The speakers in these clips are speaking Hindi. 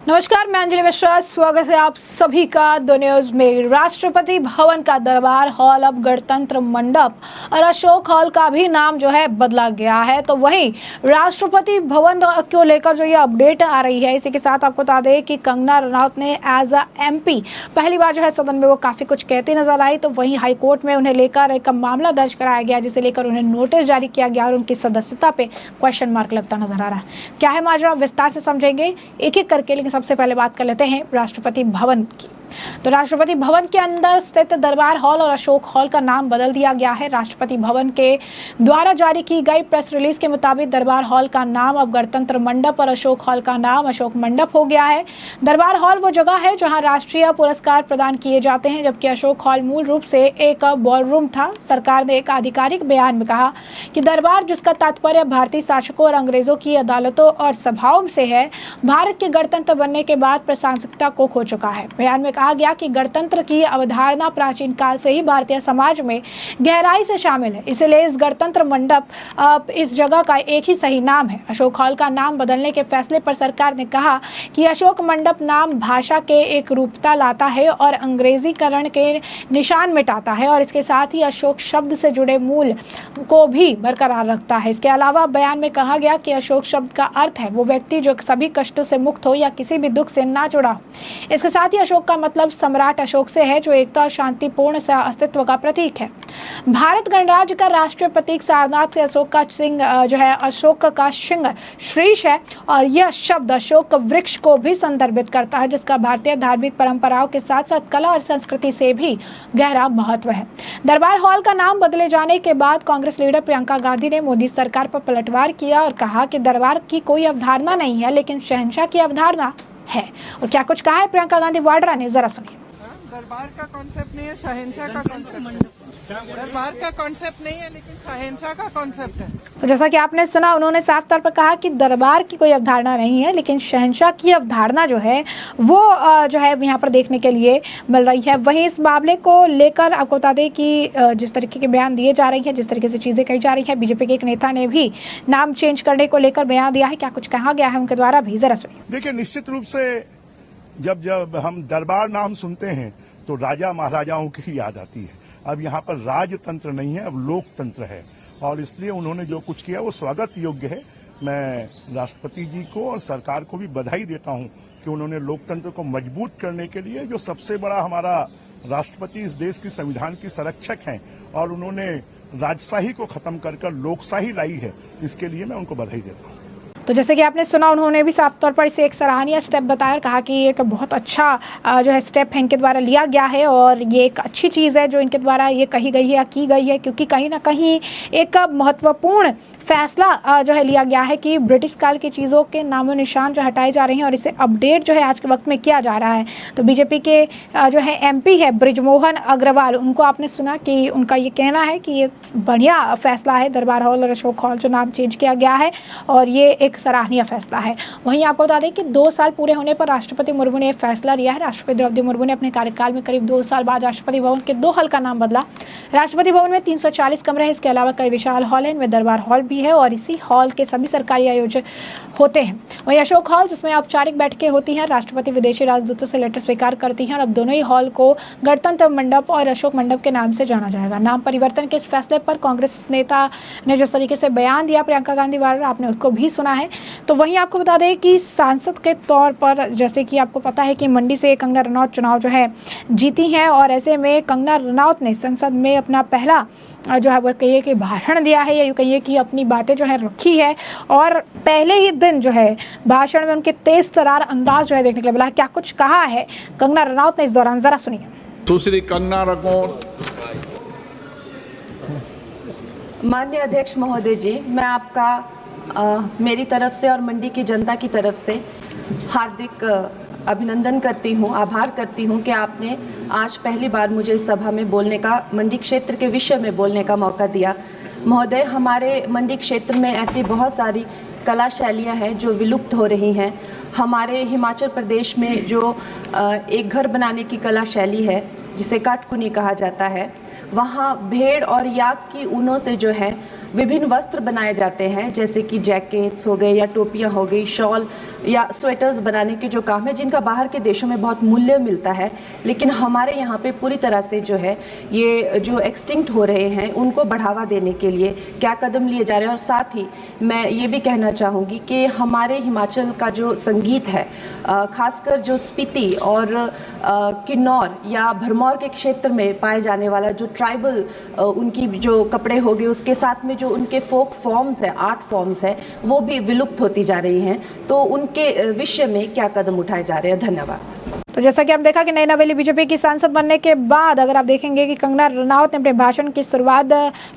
नमस्कार, मैं अंजलि मिश्रा। स्वागत है आप सभी का द न्यूज में। राष्ट्रपति भवन का दरबार हॉल अब गणतंत्र मंडप और अशोक हॉल का भी नाम जो है बदला गया है। तो वहीं राष्ट्रपति भवन को लेकर जो ये अपडेट आ रही है, इसी के साथ आपको बता दें कि कंगना रनौत ने एज अ एमपी पहली बार जो है सदन में वो काफी कुछ कहती नजर आई। तो वहीं हाईकोर्ट में उन्हें लेकर एक मामला दर्ज कराया गया, जिसे लेकर उन्हें नोटिस जारी किया गया और उनकी सदस्यता पे क्वेश्चन मार्क लगता नजर आ रहा है। क्या है माजरा, विस्तार से समझेंगे एक एक करके, लेकिन सबसे पहले बात कर लेते हैं राष्ट्रपति भवन की। तो राष्ट्रपति भवन के अंदर स्थित दरबार हॉल और अशोक हॉल का नाम बदल दिया गया है। राष्ट्रपति भवन के द्वारा जारी की गई प्रेस रिलीज के मुताबिक दरबार हॉल का नाम अब गणतंत्र मंडप और अशोक हॉल का नाम अशोक मंडप हो गया है। दरबार हॉल वो जगह है जहां राष्ट्रीय पुरस्कार प्रदान किए जाते हैं, जबकि अशोक हॉल मूल रूप से एक बॉलरूम था। सरकार ने एक आधिकारिक बयान में कहा कि दरबार, जिसका तात्पर्य भारतीय शासकों और अंग्रेजों की अदालतों और सभाओं से है, भारत के गणतंत्र बनने के बाद प्रासंगिकता को खो चुका है। बयान में कहा गया कि गणतंत्र की अवधारणा प्राचीन काल से ही भारतीय समाज में गहराई से शामिल है, इसलिए इस गणतंत्र मंडप इस जगह का एक ही सही नाम है। अशोक हॉल का नाम बदलने के फैसले पर सरकार ने कहा कि अशोक मंडप नाम भाषा के एक रूपता लाता है और अंग्रेजीकरण के निशान मिटाता है, और इसके साथ ही अशोक शब्द से जुड़े मूल को भी बरकरार रखता है। इसके अलावा बयान में कहा गया कि अशोक शब्द का अर्थ है वो व्यक्ति जो सभी कष्टों से मुक्त हो या किसी भी दुख से ना जुड़ा हो। इसके साथ ही अशोक का मतलब सम्राट अशोक से है, जो एकता और शांतिपूर्ण अस्तित्व का प्रतीक है। भारत गणराज्य का राष्ट्रीय प्रतीक सारनाथ से अशोक का सिंह जो है अशोक का सिंह शीर्ष है, और यह शब्द अशोक वृक्ष को भी संदर्भित करता है, जिसका भारतीय धार्मिक परंपराओं के साथ साथ कला और संस्कृति से भी गहरा महत्व है। दरबार हॉल का नाम बदले जाने के बाद कांग्रेस लीडर प्रियंका गांधी ने मोदी सरकार पर पलटवार किया और कहा कि दरबार की कोई अवधारणा नहीं है, लेकिन शहंशाह की अवधारणा है। और क्या कुछ कहा है प्रियंका गांधी वाड्रा ने, जरा सुनिए। दरबार का कॉन्सेप्ट नहीं है, शहंशाह का कॉन्सेप्ट है। दरबार का कॉन्सेप्ट नहीं है, लेकिन शहंशाह का कॉन्सेप्ट है। तो जैसा कि आपने सुना, उन्होंने साफ तौर पर कहा कि दरबार की कोई अवधारणा नहीं है, लेकिन शहंशाह की अवधारणा जो है वो जो है यहाँ पर देखने के लिए मिल रही है। वहीं इस मामले को लेकर आपको बता दें कि जिस तरीके के बयान दिए जा रही है, जिस तरीके से चीजें कही जा रही है, बीजेपी के एक नेता ने भी नाम चेंज करने को लेकर बयान दिया है। क्या कुछ कहा गया है उनके द्वारा भी, जरा सुनिए। देखिए, निश्चित रूप से जब हम दरबार नाम सुनते हैं तो राजा महाराजाओं की याद आती है। अब यहाँ पर राजतंत्र नहीं है, अब लोकतंत्र है, और इसलिए उन्होंने जो कुछ किया वो स्वागत योग्य है। मैं राष्ट्रपति जी को और सरकार को भी बधाई देता हूँ कि उन्होंने लोकतंत्र को मजबूत करने के लिए, जो सबसे बड़ा हमारा राष्ट्रपति इस देश की संविधान की संरक्षक हैं, और उन्होंने राजशाही को खत्म कर लोकशाही लाई है, इसके लिए मैं उनको बधाई देता हूँ। तो जैसे कि आपने सुना, उन्होंने भी साफ तौर पर इसे एक सराहनीय स्टेप बताया, कहा कि एक बहुत अच्छा जो है स्टेप है इनके द्वारा लिया गया है, और ये एक अच्छी चीज़ है जो इनके द्वारा ये कही गई है या की गई है, क्योंकि कहीं ना कहीं एक महत्वपूर्ण फैसला जो है लिया गया है कि ब्रिटिश काल की चीज़ों के नामो निशान जो हटाए जा रहे हैं, और इसे अपडेट जो है आज के वक्त में किया जा रहा है। तो बीजेपी के जो है एमपी है ब्रिजमोहन अग्रवाल, उनको आपने सुना कि उनका ये कहना है कि ये बढ़िया फैसला है, दरबार हॉल और अशोक हॉल जो नाम चेंज किया गया है, और ये एक सराहनीय फैसला है। वहीं आपको बता दें कि 2 साल पूरे होने पर राष्ट्रपति मुर्मू ने फैसला लिया है। राष्ट्रपति द्रौपदी मुर्मू ने अपने कार्यकाल में करीब 2 साल बाद राष्ट्रपति भवन के 2 हॉल का नाम बदला। राष्ट्रपति भवन में 340 कमरे हैं, इसके अलावा कई विशाल हॉल हैं, इनमें दरबार हॉल भी है, और इसी हॉल के सभी सरकारी आयोजन होते हैं। वहीं अशोक हॉल, जिसमें औपचारिक बैठकें होती हैं, राष्ट्रपति विदेशी राजदूतों से लेटर स्वीकार करती हैं, और अब दोनों ही हॉल को गणतंत्र मंडप और अशोक मंडप के नाम से जाना जाएगा। नाम परिवर्तन के इस फैसले पर कांग्रेस नेता ने जिस तरीके से बयान दिया, प्रियंका गांधी वाड्रा, आपने उसको भी सुना है। तो वहीं आपको बता दें कि सांसद के तौर पर, जैसे कि आपको पता है कि मंडी से कंगना रनौत चुनाव जो है जीती हैं, और ऐसे में कंगना रनौत ने संसद में अपना पहला जो है वो कहिए कि भाषण दिया है, या यूँ कहिए कि अपनी बातें जो है रखी है, और पहले ही दिन जो है भाषण में उनके तेज तरार अंदाज जो है देखने के लिए मिला। क्या कुछ कहा है कंगना रनौत ने इस दौरान, जरा सुनिए। सुश्री कंगना रनौत। माननीय अध्यक्ष महोदय जी, मैं आपका मेरी तरफ से और मंडी की जनता की तरफ से हार्दिक अभिनंदन करती हूँ, आभार करती हूँ कि आपने आज पहली बार मुझे इस सभा में बोलने का, मंडी क्षेत्र के विषय में बोलने का मौका दिया। महोदय, हमारे मंडी क्षेत्र में ऐसी बहुत सारी कला शैलियाँ हैं जो विलुप्त हो रही हैं। हमारे हिमाचल प्रदेश में जो एक घर बनाने की कला शैली है, जिसे काटकुनी कहा जाता है, वहाँ भेड़ और याक की ऊनों से जो है विभिन्न वस्त्र बनाए जाते हैं, जैसे कि जैकेट्स हो गए या टोपियाँ हो गई, शॉल या स्वेटर्स बनाने के जो काम है, जिनका बाहर के देशों में बहुत मूल्य मिलता है, लेकिन हमारे यहाँ पे पूरी तरह से जो है ये जो एक्सटिंक्ट हो रहे हैं उनको बढ़ावा देने के लिए क्या कदम लिए जा रहे हैं। और साथ ही मैं ये भी कहना चाहूँगी कि हमारे हिमाचल का जो संगीत है, खासकर जो स्पीति और किन्नौर या भरमौर के क्षेत्र में पाए जाने वाला जो ट्राइबल उनकी जो कपड़े हो गए, उसके साथ में जो उनके फोक फॉर्म्स है, आर्ट फॉर्म्स है, वो भी विलुप्त होती जा रही हैं। तो उनके विषय में क्या कदम उठाए जा रहे हैं। धन्यवाद। तो जैसा कि आप देखा कि नई नवेली बीजेपी की सांसद बनने के बाद अगर आप देखेंगे कि कंगना रनावत ने अपने भाषण की शुरुआत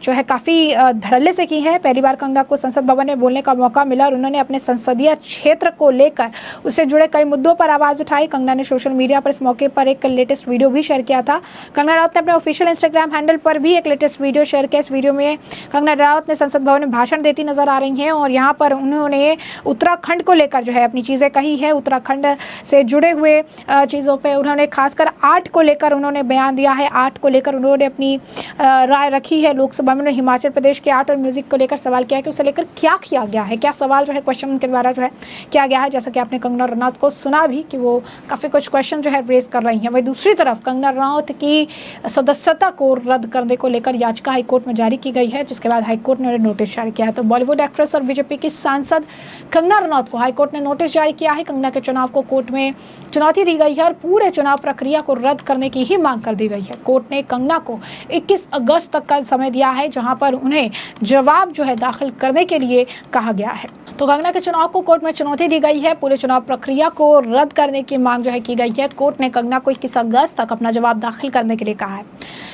जो है काफ़ी धड़ल्ले से की है। पहली बार कंगना को संसद भवन में बोलने का मौका मिला और उन्होंने अपने संसदीय क्षेत्र को लेकर उससे जुड़े कई मुद्दों पर आवाज़ उठाई। कंगना ने सोशल मीडिया पर इस मौके पर एक लेटेस्ट वीडियो भी शेयर किया था। कंगना रनावत ने अपने ऑफिशियल इंस्टाग्राम हैंडल पर भी एक लेटेस्ट वीडियो शेयर किया। इस वीडियो में कंगना रनावत ने संसद भवन में भाषण देती नजर आ रही हैं और यहाँ पर उन्होंने उत्तराखंड को लेकर जो है अपनी चीज़ें कही है। उत्तराखंड से जुड़े हुए चीज़ों पर उन्होंने खासकर आर्ट को लेकर उन्होंने बयान दिया है। आर्ट को लेकर उन्होंने अपनी राय रखी है। लोकसभा में उन्होंने हिमाचल प्रदेश के आर्ट और म्यूजिक को लेकर सवाल किया है कि उसे लेकर क्या किया गया है, क्या सवाल जो है क्वेश्चन उनके द्वारा जो है किया गया है। जैसा कि आपने कंगना रनावत को सुना भी कि वो काफ़ी कुछ क्वेश्चन जो है रेज कर रही हैं। वही दूसरी तरफ कंगना रनावत की सदस्यता को रद्द करने को लेकर याचिका हाईकोर्ट में जारी की गई है, जिसके बाद हाईकोर्ट ने नोटिस जारी किया है। तो बॉलीवुड एक्ट्रेस और बीजेपी की सांसद कंगना रनावत को हाईकोर्ट ने नोटिस जारी किया है। कंगना के चुनाव को कोर्ट में चुनौती दी गई है और पूरे चुनाव प्रक्रिया को रद्द करने की ही मांग कर दी गई है। कोर्ट ने कंगना को 21 अगस्त तक का समय दिया है, जहां पर उन्हें जवाब जो है दाखिल करने के लिए कहा गया है। तो कंगना के चुनाव को कोर्ट में चुनौती दी गई है, पूरे चुनाव प्रक्रिया को रद्द करने की मांग जो है की गई है। कोर्ट ने कंगना को 21 अगस्त तक अपना जवाब दाखिल करने के लिए कहा है।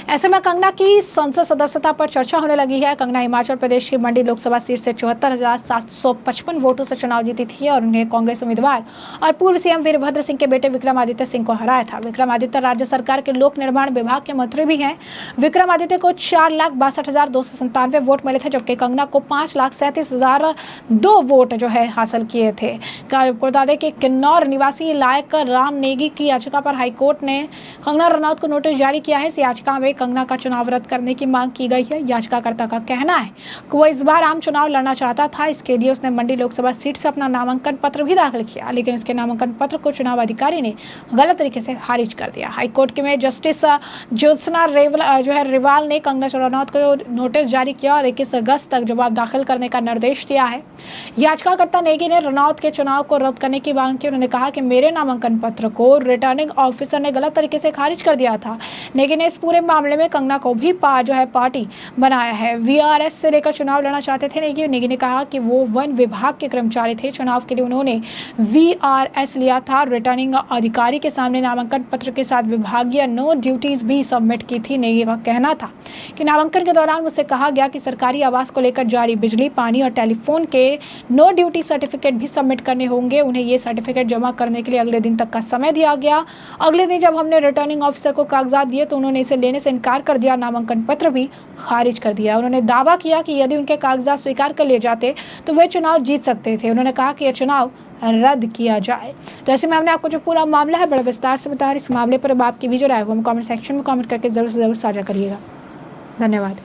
ऐसे में कंगना की संसद सदस्यता पर चर्चा होने लगी है। कंगना हिमाचल प्रदेश की मंडी लोकसभा सीट से 74,755 वोटों से चुनाव जीती थी और उन्हें कांग्रेस उम्मीदवार और पूर्व सीएम वीरभद्र सिंह के बेटे विक्रमादित्य सिंह को हराया था। विक्रमादित्य राज्य सरकार के लोक निर्माण विभाग के मंत्री भी हैं। विक्रमादित्य को 4,62,297 वोट मिले थे, जबकि कंगना को 5,37,002 वोट जो है हासिल किए थे। बता दें कि किन्नौर निवासी लायक राम नेगी की याचिका पर हाईकोर्ट ने कंगना रनावत को नोटिस जारी किया है। इस याचिका में कंगना का चुनाव रद्द करने की मांग की गई है। याचिकाकर्ता का कहना है कि वो इस बार आम चुनाव लड़ना चाहता था। इसके लिए उसने मंडी लोकसभा सीट से अपना नामांकन पत्र भी दाखिल किया, लेकिन उसके नामांकन पत्र को चुनाव अधिकारी ने गलत तरीके से खारिज कर दिया। हाईकोर्ट के में जस्टिस ज्योत्सना रिवाल ने कंगना रनावत को नोटिस जारी किया और 21 अगस्त तक जवाब दाखिल करने का निर्देश दिया है। याचिकाकर्ता नेगी ने रनावत के चुनाव को रद्द करने की मांग की। उन्होंने कहा कि मेरे नामांकन पत्र को रिटर्निंग ऑफिसर ने गलत तरीके से खारिज कर दिया था। नेगी ने इस पूरे मामले में कंगना को भी पार्टी बनाया है। वीआरएस से लेकर चुनाव लड़ना चाहते थे नेगी ने कहा कि वो वन विभाग के कर्मचारी थे। चुनाव के लिए उन्होंने वीआरएस लिया था। रिटर्निंग अधिकारी के सामने नामांकन पत्र के साथ विभागीय नो ड्यूटीज भी सबमिट की थी। नेगी का कहना था कि नामांकन के दौरान मुझसे कहा गया कि सरकारी आवास को लेकर जारी बिजली, पानी और टेलीफोन के नो ड्यूटी सर्टिफिकेट भी सबमिट करने होंगे। उन्हें ये सर्टिफिकेट जमा करने के लिए अगले दिन तक का समय दिया गया। अगले दिन जब हमने रिटर्निंग ऑफिसर को कागजात दिए तो उन्होंने इसे लेने से इनकार कर दिया, नामांकन पत्र भी खारिज कर दिया। उन्होंने दावा किया कि यदि उनके कागजात स्वीकार कर लिए जाते तो वे चुनाव जीत सकते थे। उन्होंने कहा कि यह चुनाव रद्द किया जाए। तो ऐसे में हमने आपको जो पूरा मामला है बड़े विस्तार से बताया। इस मामले पर अब आपकी भी जो राय है वो हम कमेंट सेक्शन में कमेंट करके जरूर से जरूर साझा करिएगा। धन्यवाद।